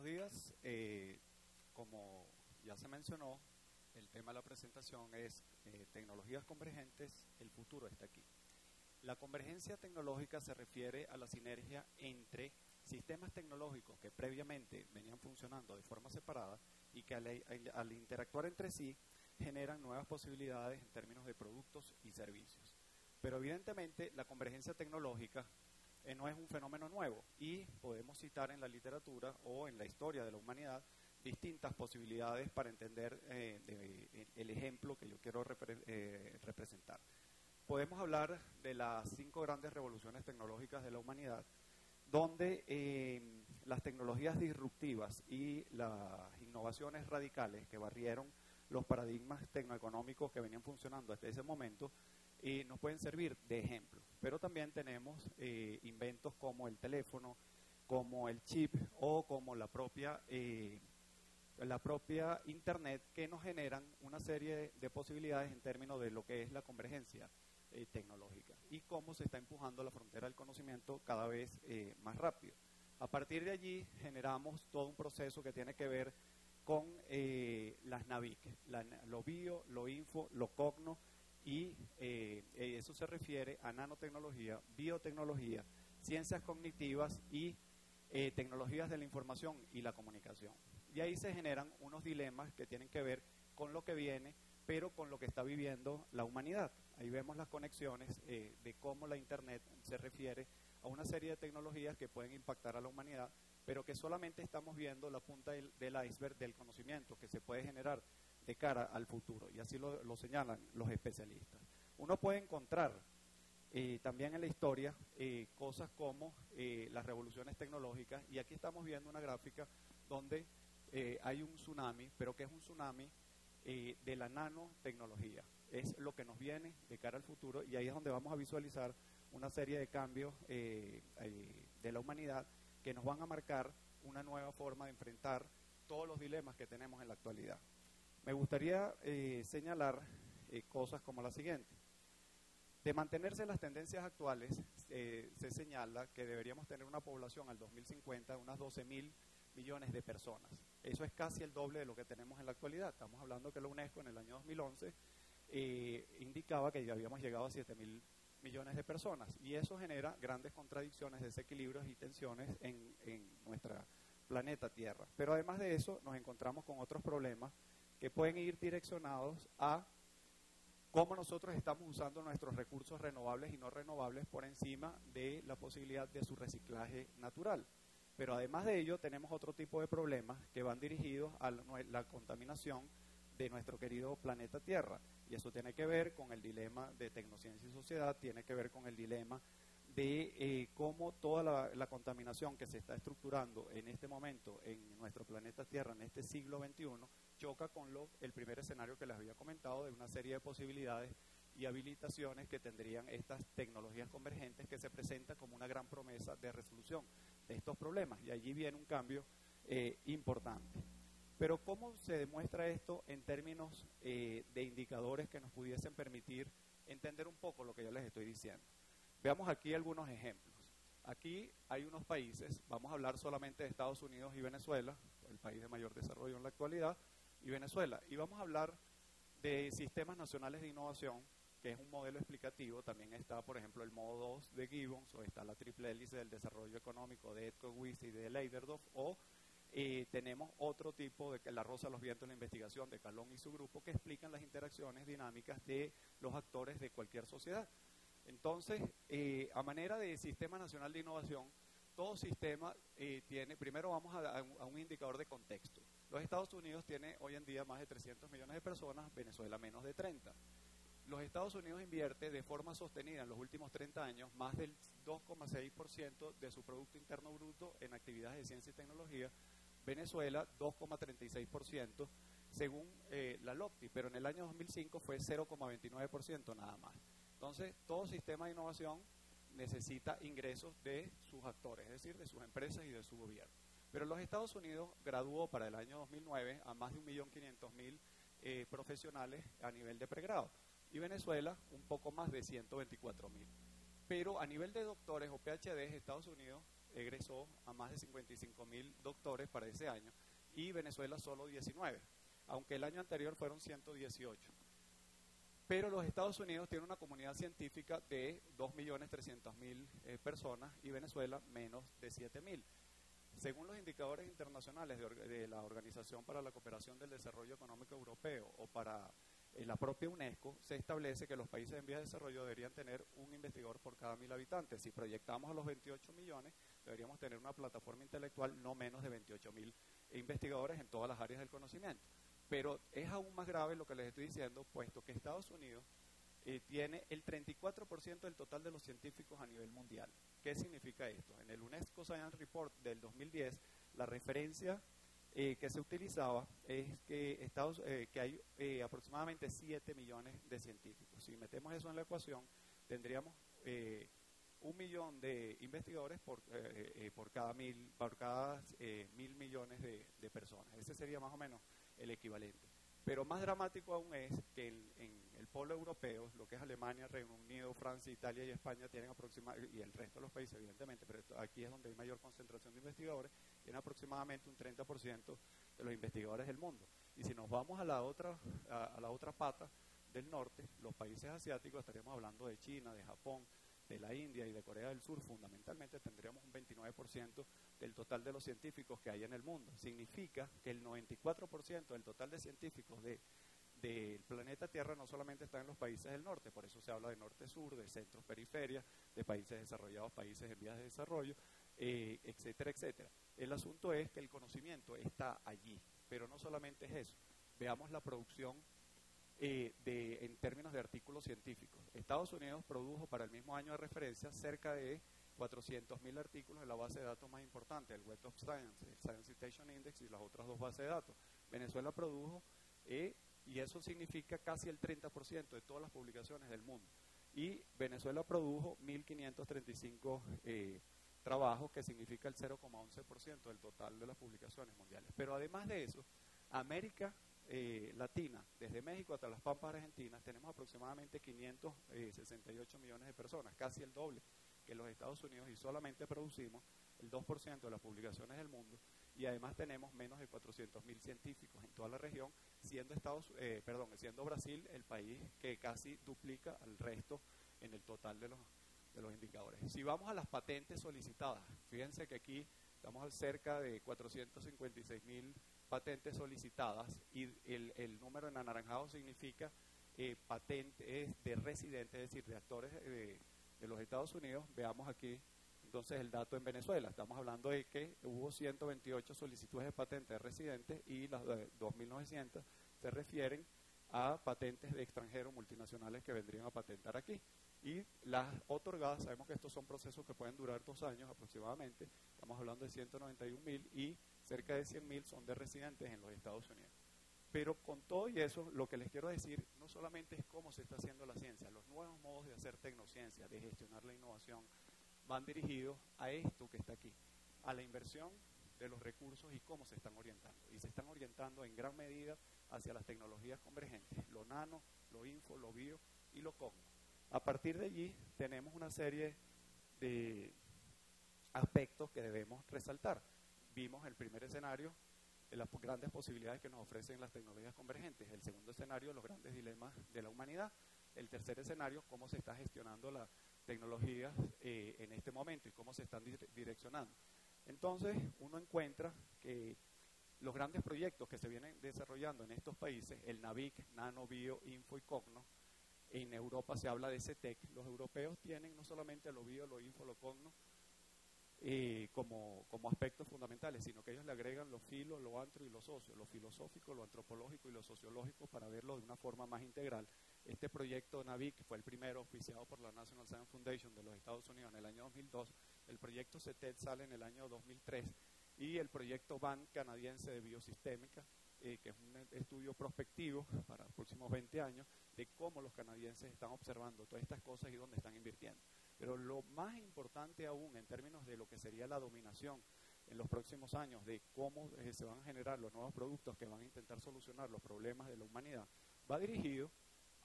buenos días. Como ya se mencionó, el tema de la presentación es tecnologías convergentes, el futuro está aquí. La convergencia tecnológica se refiere a la sinergia entre sistemas tecnológicos que previamente venían funcionando de forma separada y que al interactuar entre sí generan nuevas posibilidades en términos de productos y servicios. Pero evidentemente la convergencia tecnológica no es un fenómeno nuevo y podemos citar en la literatura o en la historia de la humanidad distintas posibilidades para entender el ejemplo que yo quiero representar. Podemos hablar de las 5 grandes revoluciones tecnológicas de la humanidad, donde las tecnologías disruptivas y las innovaciones radicales que barrieron los paradigmas tecnoeconómicos que venían funcionando hasta ese momento nos pueden servir de ejemplo. Pero también tenemos inventos como el teléfono, como el chip o como la propia Internet, que nos generan una serie de posibilidades en términos de lo que es la convergencia tecnológica y cómo se está empujando la frontera del conocimiento cada vez más rápido. A partir de allí generamos todo un proceso que tiene que ver con las NAVIC, lo bio, lo info, lo cogno, y eso se refiere a nanotecnología, biotecnología, ciencias cognitivas y tecnologías de la información y la comunicación. Y ahí se generan unos dilemas que tienen que ver con lo que viene, pero con lo que está viviendo la humanidad. Ahí vemos las conexiones de cómo la Internet se refiere a una serie de tecnologías que pueden impactar a la humanidad, pero que solamente estamos viendo la punta del iceberg del conocimiento que se puede generar de cara al futuro, y así lo señalan los especialistas. Uno puede encontrar también en la historia cosas como las revoluciones tecnológicas, y aquí estamos viendo una gráfica donde hay un tsunami, pero que es un tsunami de la nanotecnología. Es lo que nos viene de cara al futuro, y ahí es donde vamos a visualizar una serie de cambios de la humanidad que nos van a marcar una nueva forma de enfrentar todos los dilemas que tenemos en la actualidad. Me gustaría señalar cosas como la siguiente. De mantenerse las tendencias actuales, se señala que deberíamos tener una población al 2050 de unas 12.000 millones de personas. Eso es casi el doble de lo que tenemos en la actualidad. Estamos hablando que la UNESCO en el año 2011 indicaba que ya habíamos llegado a 7.000 millones de personas, y eso genera grandes contradicciones, desequilibrios y tensiones en nuestro planeta Tierra. Pero además de eso nos encontramos con otros problemas que pueden ir direccionados a cómo nosotros estamos usando nuestros recursos renovables y no renovables por encima de la posibilidad de su reciclaje natural. Pero además de ello tenemos otro tipo de problemas que van dirigidos a la contaminación de nuestro querido planeta Tierra, y eso tiene que ver con el dilema de tecnociencia y sociedad, tiene que ver con el dilema de cómo toda la contaminación que se está estructurando en este momento en nuestro planeta Tierra, en este siglo XXI, choca con el primer escenario que les había comentado de una serie de posibilidades y habilitaciones que tendrían estas tecnologías convergentes, que se presenta como una gran promesa de resolución de estos problemas, y allí viene un cambio importante. Pero ¿cómo se demuestra esto en términos de indicadores que nos pudiesen permitir entender un poco lo que yo les estoy diciendo? Veamos aquí algunos ejemplos. Aquí hay unos países, vamos a hablar solamente de Estados Unidos y Venezuela, el país de mayor desarrollo en la actualidad, y Venezuela. Y vamos a hablar de sistemas nacionales de innovación, que es un modelo explicativo. También está, por ejemplo, el modo 2 de Gibbons, o está la triple hélice del desarrollo económico de Edco Weiss y de Leiderdorf, o tenemos otro tipo de La Rosa de los Vientos en la investigación de Calón y su grupo, que explican las interacciones dinámicas de los actores de cualquier sociedad. Entonces, a manera de Sistema Nacional de Innovación, todo sistema tiene, primero vamos a un indicador de contexto. Los Estados Unidos tiene hoy en día más de 300 millones de personas, Venezuela menos de 30. Los Estados Unidos invierte de forma sostenida en los últimos 30 años más del 2,6% de su Producto Interno Bruto en actividades de ciencia y tecnología. Venezuela 2,36% según la LOCTI, pero en el año 2005 fue 0,29% nada más. Entonces, todo sistema de innovación necesita ingresos de sus actores, es decir, de sus empresas y de su gobierno. Pero los Estados Unidos graduó para el año 2009 a más de 1.500.000 profesionales a nivel de pregrado, y Venezuela un poco más de 124.000. Pero a nivel de doctores o PhDs, Estados Unidos egresó a más de 55.000 doctores para ese año y Venezuela solo 19, aunque el año anterior fueron 118. Pero los Estados Unidos tienen una comunidad científica de 2.300.000 personas y Venezuela menos de 7.000. Según los indicadores internacionales de la Organización para la Cooperación del Desarrollo Económico Europeo o para la propia UNESCO, se establece que los países en vías de desarrollo deberían tener un investigador por cada 1.000 habitantes. Si proyectamos a los 28 millones, deberíamos tener una plataforma intelectual no menos de 28.000 investigadores en todas las áreas del conocimiento. Pero es aún más grave lo que les estoy diciendo, puesto que Estados Unidos tiene el 34% del total de los científicos a nivel mundial. ¿Qué significa esto? En el UNESCO Science Report del 2010, la referencia que se utilizaba es que, que hay aproximadamente 7 millones de científicos. Si metemos eso en la ecuación, tendríamos 1 millón de investigadores por cada 1.000 millones de personas. Ese sería más o menos el equivalente. Pero más dramático aún es que en el polo europeo, lo que es Alemania, Reino Unido, Francia, Italia y España tienen aproximadamente, y el resto de los países evidentemente, pero aquí es donde hay mayor concentración de investigadores, tienen aproximadamente un 30% de los investigadores del mundo. Y si nos vamos a la otra pata del norte, los países asiáticos, estaríamos hablando de China, de Japón, de la India y de Corea del Sur, fundamentalmente tendríamos un 29% del total de los científicos que hay en el mundo. Significa que el 94% del total de científicos del planeta Tierra no solamente está en los países del norte, por eso se habla de norte-sur, de centros-periferia, de países desarrollados, países en vías de desarrollo, etcétera, etcétera. El asunto es que el conocimiento está allí, pero no solamente es eso. Veamos la producción en términos de artículos científicos. Estados Unidos produjo para el mismo año de referencia cerca de 400.000 artículos en la base de datos más importante, el Web of Science, el Science Citation Index y las otras dos bases de datos. Venezuela produjo, y eso significa casi el 30% de todas las publicaciones del mundo. Y Venezuela produjo 1.535 trabajos, que significa el 0,11% del total de las publicaciones mundiales. Pero además de eso, América Latina, desde México hasta las Pampas Argentinas, tenemos aproximadamente 568 millones de personas, casi el doble que los Estados Unidos, y solamente producimos el 2% de las publicaciones del mundo, y además tenemos menos de 400.000 científicos en toda la región, siendo Brasil el país que casi duplica al resto en el total de los indicadores. Si vamos a las patentes solicitadas, fíjense que aquí estamos cerca de 456.000 patentes solicitadas, y el número en anaranjado significa patentes de residentes, es decir, de actores de los Estados Unidos. Veamos aquí entonces el dato en Venezuela. Estamos hablando de que hubo 128 solicitudes de patentes de residentes y las 2.900 se refieren a patentes de extranjeros multinacionales que vendrían a patentar aquí. Y las otorgadas, sabemos que estos son procesos que pueden durar 2 años aproximadamente, estamos hablando de 191.000 y cerca de 100.000 son de residentes en los Estados Unidos. Pero con todo y eso, lo que les quiero decir no solamente es cómo se está haciendo la ciencia, los nuevos modos de hacer tecnociencia, de gestionar la innovación, van dirigidos a esto que está aquí, a la inversión de los recursos y cómo se están orientando. Y se están orientando en gran medida hacia las tecnologías convergentes, lo nano, lo info, lo bio y lo cogno. A partir de allí tenemos una serie de aspectos que debemos resaltar. Vimos el primer escenario, las grandes posibilidades que nos ofrecen las tecnologías convergentes. El segundo escenario, los grandes dilemas de la humanidad. El tercer escenario, cómo se está gestionando las tecnologías en este momento y cómo se están direccionando. Entonces, uno encuentra que los grandes proyectos que se vienen desarrollando en estos países, el NAVIC, Nano, Bio, Info y Cogno, en Europa se habla de CETEC. Los europeos tienen no solamente lo bio, lo info, lo cogno como aspectos fundamentales, sino que ellos le agregan lo filo, lo antro y lo socio, lo filosófico, lo antropológico y lo sociológico para verlo de una forma más integral. Este proyecto NAVIC fue el primero oficiado por la National Science Foundation de los Estados Unidos en el año 2002, el proyecto CETEC sale en el año 2003 y el proyecto BAN canadiense de biosistémica, que es un estudio prospectivo para los próximos 20 años de cómo los canadienses están observando todas estas cosas y dónde están invirtiendo. Pero lo más importante aún en términos de lo que sería la dominación en los próximos años, de cómo se van a generar los nuevos productos que van a intentar solucionar los problemas de la humanidad, va dirigido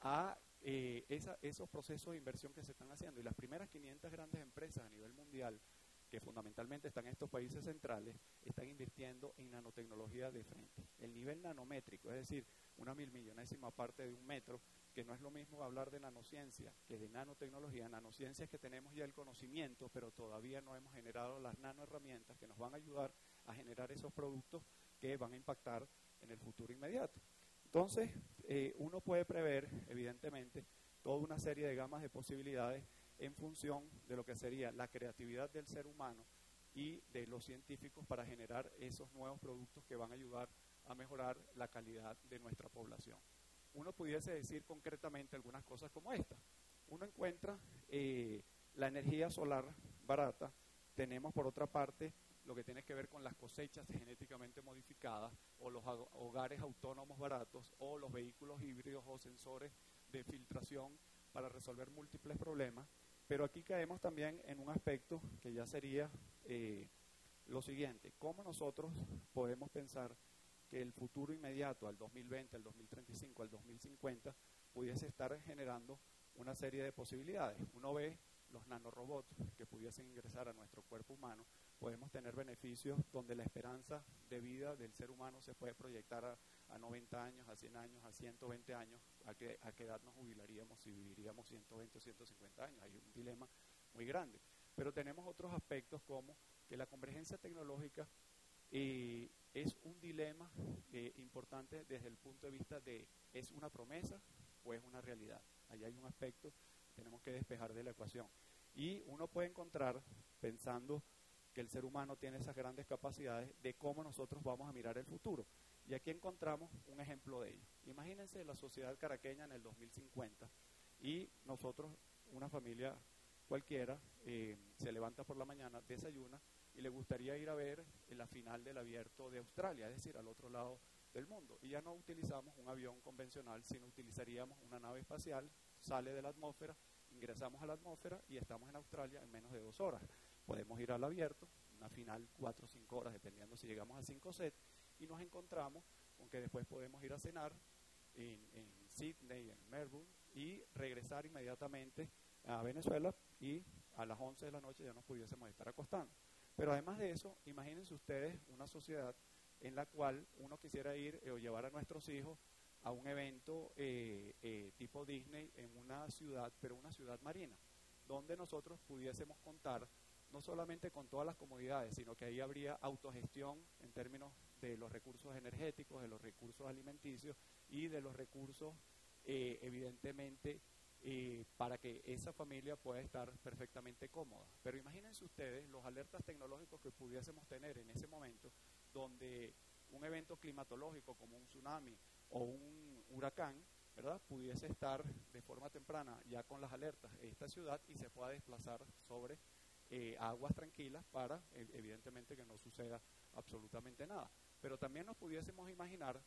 a esos procesos de inversión que se están haciendo. Y las primeras 500 grandes empresas a nivel mundial que fundamentalmente están en estos países centrales, están invirtiendo en nanotecnología de frente. El nivel nanométrico, es decir, una milmillonésima parte de un metro, que no es lo mismo hablar de nanociencia que de nanotecnología. Nanociencia es que tenemos ya el conocimiento, pero todavía no hemos generado las nanoherramientas que nos van a ayudar a generar esos productos que van a impactar en el futuro inmediato. Entonces, uno puede prever, evidentemente, toda una serie de gamas de posibilidades en función de lo que sería la creatividad del ser humano y de los científicos para generar esos nuevos productos que van a ayudar a mejorar la calidad de nuestra población. Uno pudiese decir concretamente algunas cosas como esta. Uno encuentra la energía solar barata. Tenemos por otra parte lo que tiene que ver con las cosechas genéticamente modificadas, o los hogares autónomos baratos, o los vehículos híbridos o sensores de filtración para resolver múltiples problemas. Pero aquí caemos también en un aspecto que ya sería lo siguiente: ¿cómo nosotros podemos pensar que el futuro inmediato, al 2020, al 2035, al 2050, pudiese estar generando una serie de posibilidades? Uno ve los nanorobots que pudiesen ingresar a nuestro cuerpo humano. Podemos tener beneficios donde la esperanza de vida del ser humano se puede proyectar a 90 años, a 100 años, a 120 años. ¿A qué edad nos jubilaríamos si viviríamos 120 o 150 años? Hay un dilema muy grande. Pero tenemos otros aspectos como que la convergencia tecnológica es un dilema importante desde el punto de vista de ¿es una promesa o es una realidad? Ahí hay un aspecto que tenemos que despejar de la ecuación. Y uno puede encontrar, pensando que el ser humano tiene esas grandes capacidades, de cómo nosotros vamos a mirar el futuro. Y aquí encontramos un ejemplo de ello. Imagínense la sociedad caraqueña en el 2050 y nosotros, una familia cualquiera, se levanta por la mañana, desayuna y le gustaría ir a ver la final del Abierto de Australia, es decir, al otro lado del mundo. Y ya no utilizamos un avión convencional, sino utilizaríamos una nave espacial, sale de la atmósfera, ingresamos a la atmósfera y estamos en Australia en menos de 2 horas. Podemos ir al Abierto, una final 4 o 5 horas, dependiendo si llegamos a 5 sets, y nos encontramos con que después podemos ir a cenar en Sydney, en Melbourne, y regresar inmediatamente a Venezuela, y a las 11 de la noche ya nos pudiésemos estar acostando. Pero además de eso, imagínense ustedes una sociedad en la cual uno quisiera ir o llevar a nuestros hijos a un evento tipo Disney en una ciudad, pero una ciudad marina, donde nosotros pudiésemos contar no solamente con todas las comodidades, sino que ahí habría autogestión en términos de los recursos energéticos, de los recursos alimenticios y de los recursos, evidentemente, para que esa familia pueda estar perfectamente cómoda. Pero imagínense ustedes los alertas tecnológicos que pudiésemos tener en ese momento, donde un evento climatológico como un tsunami o un huracán, ¿verdad?, pudiese estar de forma temprana ya con las alertas en esta ciudad y se pueda desplazar sobre aguas tranquilas para, evidentemente, que no suceda absolutamente nada. Pero también nos pudiésemos imaginar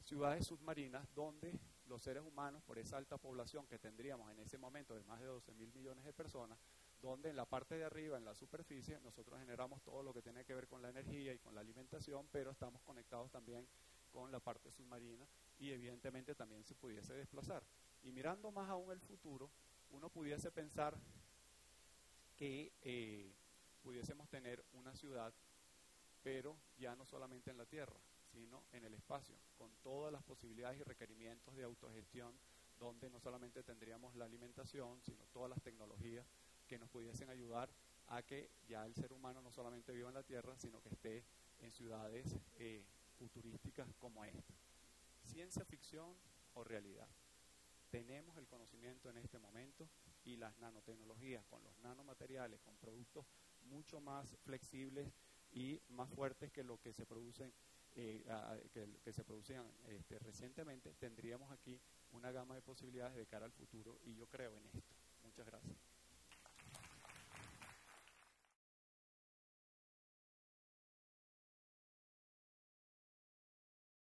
ciudades submarinas donde los seres humanos, por esa alta población que tendríamos en ese momento de más de 12.000 millones de personas, donde en la parte de arriba, en la superficie, nosotros generamos todo lo que tiene que ver con la energía y con la alimentación, pero estamos conectados también con la parte submarina y evidentemente también se pudiese desplazar. Y mirando más aún el futuro, uno pudiese pensar que pudiésemos tener una ciudad, pero ya no solamente en la Tierra, sino en el espacio, con todas las posibilidades y requerimientos de autogestión, donde no solamente tendríamos la alimentación, sino todas las tecnologías que nos pudiesen ayudar a que ya el ser humano no solamente viva en la Tierra, sino que esté en ciudades futurísticas como esta. ¿Ciencia ficción o realidad? Tenemos el conocimiento en este momento y las nanotecnologías con los nanomateriales, con productos mucho más flexibles y más fuertes que lo que se producen que se producían recientemente, tendríamos aquí una gama de posibilidades de cara al futuro y yo creo en esto. Muchas gracias.